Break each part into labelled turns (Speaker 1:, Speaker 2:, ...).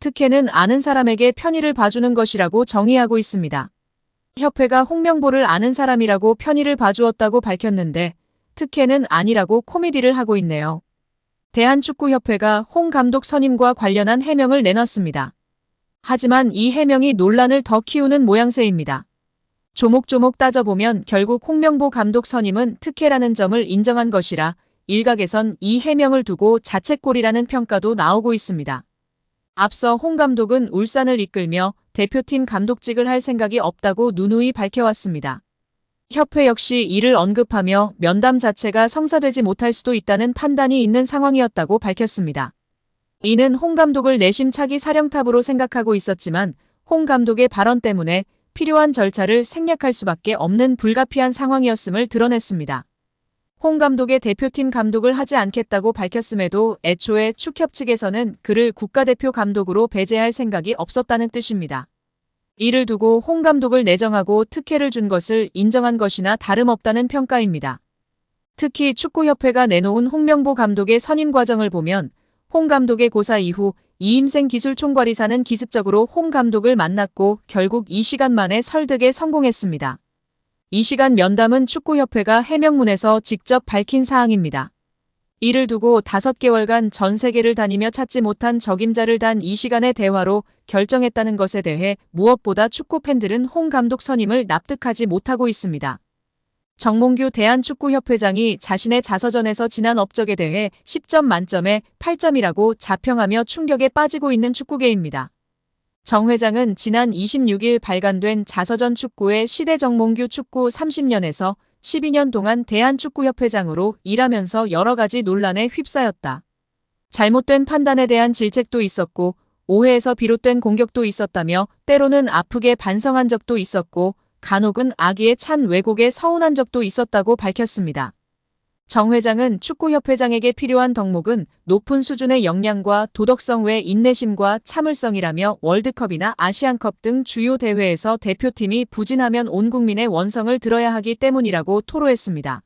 Speaker 1: 특혜는 아는 사람에게 편의를 봐주는 것이라고 정의하고 있습니다. 협회가 홍명보를 아는 사람이라고 편의를 봐주었다고 밝혔는데 특혜는 아니라고 코미디를 하고 있네요. 대한축구협회가 홍 감독 선임과 관련한 해명을 내놨습니다. 하지만 이 해명이 논란을 더 키우는 모양새입니다. 조목조목 따져보면 결국 홍명보 감독 선임은 특혜라는 점을 인정한 것이라 일각에선 이 해명을 두고 자책골이라는 평가도 나오고 있습니다. 앞서 홍 감독은 울산을 이끌며 대표팀 감독직을 할 생각이 없다고 누누이 밝혀왔습니다. 협회 역시 이를 언급하며 면담 자체가 성사되지 못할 수도 있다는 판단이 있는 상황이었다고 밝혔습니다. 이는 홍 감독을 내심 차기 사령탑으로 생각하고 있었지만 홍 감독의 발언 때문에 필요한 절차를 생략할 수밖에 없는 불가피한 상황이었음을 드러냈습니다. 홍 감독의 대표팀 감독을 하지 않겠다고 밝혔음에도 애초에 축협 측에서는 그를 국가대표 감독으로 배제할 생각이 없었다는 뜻입니다. 이를 두고 홍 감독을 내정하고 특혜를 준 것을 인정한 것이나 다름없다는 평가입니다. 특히 축구협회가 내놓은 홍명보 감독의 선임 과정을 보면 홍 감독의 고사 이후 이임생 기술총괄이사는 기습적으로 홍 감독을 만났고 결국 2시간 만에 설득에 성공했습니다. 2시간 면담은 축구협회가 해명문에서 직접 밝힌 사항입니다. 이를 두고 5개월간 전 세계를 다니며 찾지 못한 적임자를 단 2시간의 대화로 결정했다는 것에 대해 무엇보다 축구 팬들은 홍 감독 선임을 납득하지 못하고 있습니다. 정몽규 대한축구협회장이 자신의 자서전에서 지난 업적에 대해 10점 만점에 8점이라고 자평하며 충격에 빠지고 있는 축구계입니다. 정 회장은 지난 26일 발간된 자서전 축구의 시대 정몽규 축구 30년에서 12년 동안 대한축구협회장으로 일하면서 여러 가지 논란에 휩싸였다. 잘못된 판단에 대한 질책도 있었고 오해에서 비롯된 공격도 있었다며 때로는 아프게 반성한 적도 있었고 간혹은 악의에 찬 왜곡에 서운한 적도 있었다고 밝혔습니다. 정 회장은 축구협회장에게 필요한 덕목은 높은 수준의 역량과 도덕성 외 인내심과 참을성이라며 월드컵이나 아시안컵 등 주요 대회에서 대표팀이 부진하면 온 국민의 원성을 들어야 하기 때문이라고 토로했습니다.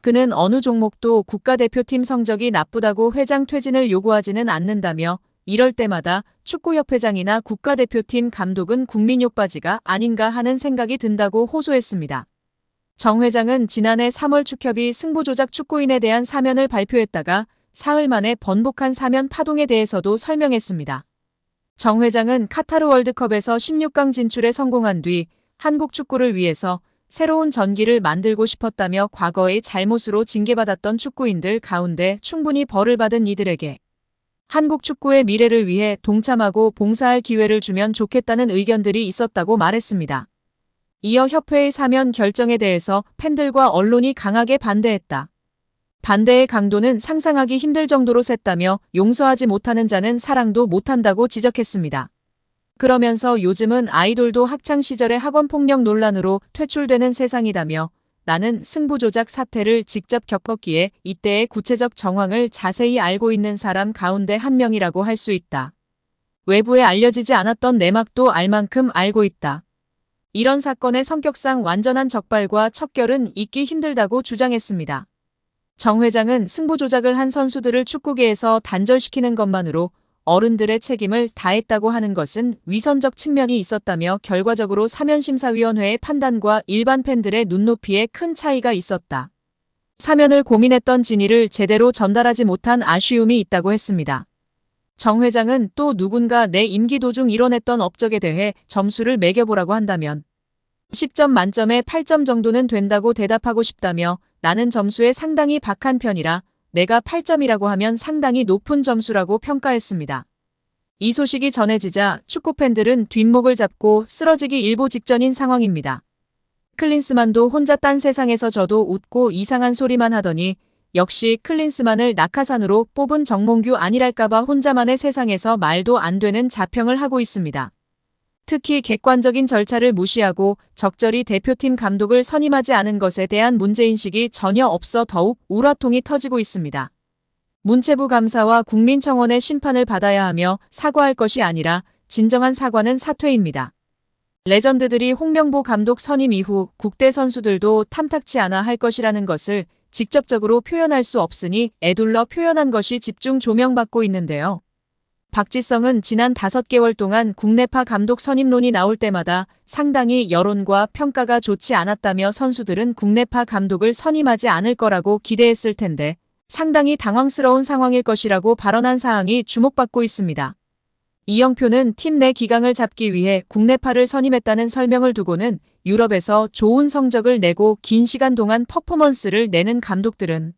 Speaker 1: 그는 어느 종목도 국가대표팀 성적이 나쁘다고 회장 퇴진을 요구하지는 않는다며 이럴 때마다 축구협회장이나 국가대표팀 감독은 국민욕바지가 아닌가 하는 생각이 든다고 호소했습니다. 정 회장은 지난해 3월 축협이 승부조작 축구인에 대한 사면을 발표했다가 사흘 만에 번복한 사면 파동에 대해서도 설명했습니다. 정 회장은 카타르 월드컵에서 16강 진출에 성공한 뒤 한국 축구를 위해서 새로운 전기를 만들고 싶었다며 과거의 잘못으로 징계받았던 축구인들 가운데 충분히 벌을 받은 이들에게 한국 축구의 미래를 위해 동참하고 봉사할 기회를 주면 좋겠다는 의견들이 있었다고 말했습니다. 이어 협회의 사면 결정에 대해서 팬들과 언론이 강하게 반대했다. 반대의 강도는 상상하기 힘들 정도로 셌다며 용서하지 못하는 자는 사랑도 못한다고 지적했습니다. 그러면서 요즘은 아이돌도 학창시절의 학원폭력 논란으로 퇴출되는 세상이다며 나는 승부조작 사태를 직접 겪었기에 이때의 구체적 정황을 자세히 알고 있는 사람 가운데 한 명이라고 할 수 있다. 외부에 알려지지 않았던 내막도 알 만큼 알고 있다. 이런 사건의 성격상 완전한 적발과 척결은 있기 힘들다고 주장했습니다. 정 회장은 승부조작을 한 선수들을 축구계에서 단절시키는 것만으로 어른들의 책임을 다했다고 하는 것은 위선적 측면이 있었다며 결과적으로 사면심사위원회의 판단과 일반 팬들의 눈높이에 큰 차이가 있었다. 사면을 고민했던 진위를 제대로 전달하지 못한 아쉬움이 있다고 했습니다. 정 회장은 또 누군가 내 임기 도중 이뤄냈던 업적에 대해 점수를 매겨보라고 한다면 10점 만점에 8점 정도는 된다고 대답하고 싶다며 나는 점수에 상당히 박한 편이라 내가 8점이라고 하면 상당히 높은 점수라고 평가했습니다. 이 소식이 전해지자 축구팬들은 뒷목을 잡고 쓰러지기 일보 직전인 상황입니다. 클린스만도 혼자 딴 세상에서 저도 웃고 이상한 소리만 하더니 역시 클린스만을 낙하산으로 뽑은 정몽규 아니랄까봐 혼자만의 세상에서 말도 안 되는 자평을 하고 있습니다. 특히 객관적인 절차를 무시하고 적절히 대표팀 감독을 선임하지 않은 것에 대한 문제인식이 전혀 없어 더욱 우라통이 터지고 있습니다. 문체부 감사와 국민청원의 심판을 받아야 하며 사과할 것이 아니라 진정한 사과는 사퇴입니다. 레전드들이 홍명보 감독 선임 이후 국대 선수들도 탐탁치 않아 할 것이라는 것을 직접적으로 표현할 수 없으니 애둘러 표현한 것이 집중 조명받고 있는데요. 박지성은 지난 5개월 동안 국내파 감독 선임론이 나올 때마다 상당히 여론과 평가가 좋지 않았다며 선수들은 국내파 감독을 선임하지 않을 거라고 기대했을 텐데 상당히 당황스러운 상황일 것이라고 발언한 사항이 주목받고 있습니다. 이영표는 팀 내 기강을 잡기 위해 국내파를 선임했다는 설명을 두고는 유럽에서 좋은 성적을 내고 긴 시간 동안 퍼포먼스를 내는 감독들은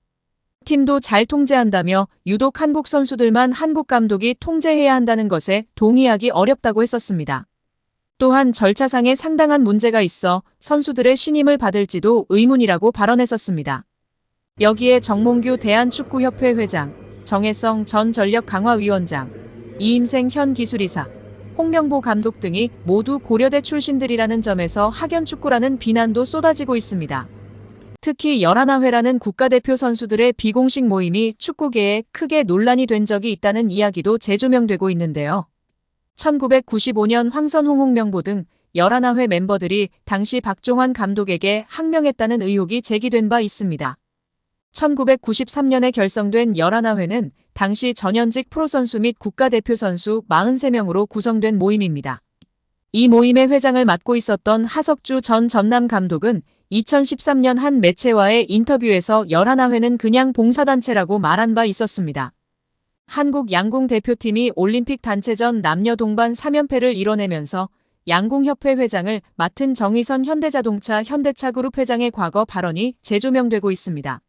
Speaker 1: 팀도 잘 통제한다며 유독 한국 선수들만 한국 감독이 통제해야 한다는 것에 동의하기 어렵다고 했었습니다. 또한 절차상에 상당한 문제가 있어 선수들의 신임을 받을지도 의문이라고 발언했었습니다. 여기에 정몽규 대한축구협회 회장, 정혜성 전 전력강화위원장, 이임생 현 기술이사, 홍명보 감독 등이 모두 고려대 출신들이라는 점에서 학연축구라는 비난도 쏟아지고 있습니다. 특히 11회라는 국가대표 선수들의 비공식 모임이 축구계에 크게 논란이 된 적이 있다는 이야기도 재조명되고 있는데요. 1995년 황선홍 홍명보 등 11회 멤버들이 당시 박종환 감독에게 항명했다는 의혹이 제기된 바 있습니다. 1993년에 결성된 11회는 당시 전현직 프로선수 및 국가대표 선수 43명으로 구성된 모임입니다. 이 모임의 회장을 맡고 있었던 하석주 전 전남 감독은 2013년 한 매체와의 인터뷰에서 11회는 그냥 봉사단체라고 말한 바 있었습니다. 한국 양궁 대표팀이 올림픽 단체전 남녀 동반 3연패를 이뤄내면서 양궁협회 회장을 맡은 정의선 현대자동차 현대차그룹 회장의 과거 발언이 재조명되고 있습니다.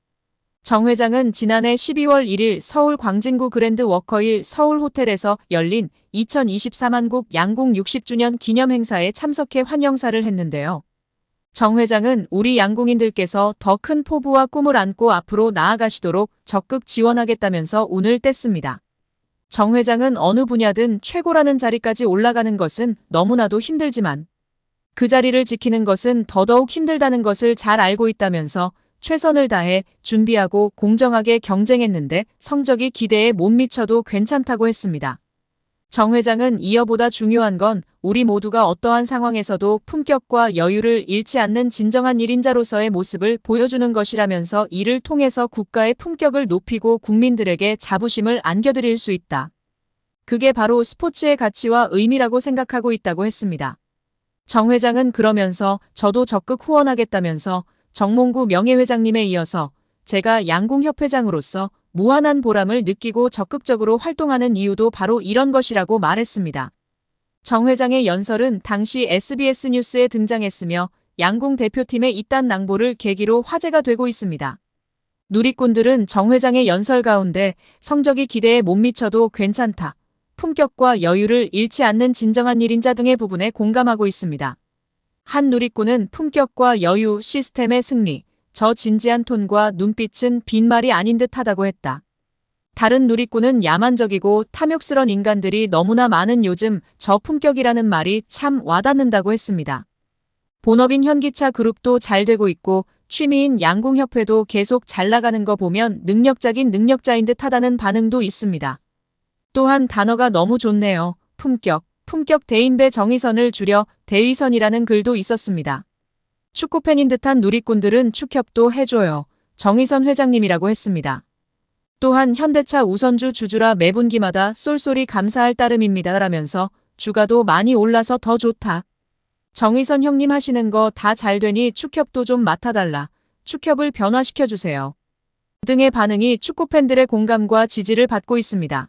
Speaker 1: 정 회장은 지난해 12월 1일 서울 광진구 그랜드 워커힐 서울호텔에서 열린 2024 한국 양궁 60주년 기념 행사에 참석해 환영사를 했는데요. 정 회장은 우리 양궁인들께서 더 큰 포부와 꿈을 안고 앞으로 나아가시도록 적극 지원하겠다면서 운을 뗐습니다. 정 회장은 어느 분야든 최고라는 자리까지 올라가는 것은 너무나도 힘들지만 그 자리를 지키는 것은 더더욱 힘들다는 것을 잘 알고 있다면서 최선을 다해 준비하고 공정하게 경쟁했는데 성적이 기대에 못 미쳐도 괜찮다고 했습니다. 정 회장은 이어보다 중요한 건 우리 모두가 어떠한 상황에서도 품격과 여유를 잃지 않는 진정한 1인자로서의 모습을 보여주는 것이라면서 이를 통해서 국가의 품격을 높이고 국민들에게 자부심을 안겨드릴 수 있다. 그게 바로 스포츠의 가치와 의미라고 생각하고 있다고 했습니다. 정 회장은 그러면서 저도 적극 후원하겠다면서 정몽구 명예회장님에 이어서 제가 양궁협회장으로서 무한한 보람을 느끼고 적극적으로 활동하는 이유도 바로 이런 것이라고 말했습니다. 정 회장의 연설은 당시 SBS 뉴스에 등장했으며 양궁 대표팀의 이딴 낭보를 계기로 화제가 되고 있습니다. 누리꾼들은 정 회장의 연설 가운데 성적이 기대에 못 미쳐도 괜찮다, 품격과 여유를 잃지 않는 진정한 1인자 등의 부분에 공감하고 있습니다. 한 누리꾼은 품격과 여유 시스템의 승리, 저 진지한 톤과 눈빛은 빈말이 아닌 듯하다고 했다. 다른 누리꾼은 야만적이고 탐욕스런 인간들이 너무나 많은 요즘 저 품격이라는 말이 참 와닿는다고 했습니다. 본업인 현기차 그룹도 잘 되고 있고 취미인 양궁협회도 계속 잘 나가는 거 보면 능력자긴 능력자인 듯하다는 반응도 있습니다. 또한 단어가 너무 좋네요. 품격 대인배 정의선을 줄여 대의선이라는 글도 있었습니다. 축구팬인 듯한 누리꾼들은 축협도 해줘요. 정의선 회장님이라고 했습니다. 또한 현대차 우선주 주주라 매분기마다 쏠쏠히 감사할 따름입니다 라면서 주가도 많이 올라서 더 좋다. 정의선 형님 하시는 거 다 잘 되니 축협도 좀 맡아달라. 축협을 변화시켜주세요. 등의 반응이 축구팬들의 공감과 지지를 받고 있습니다.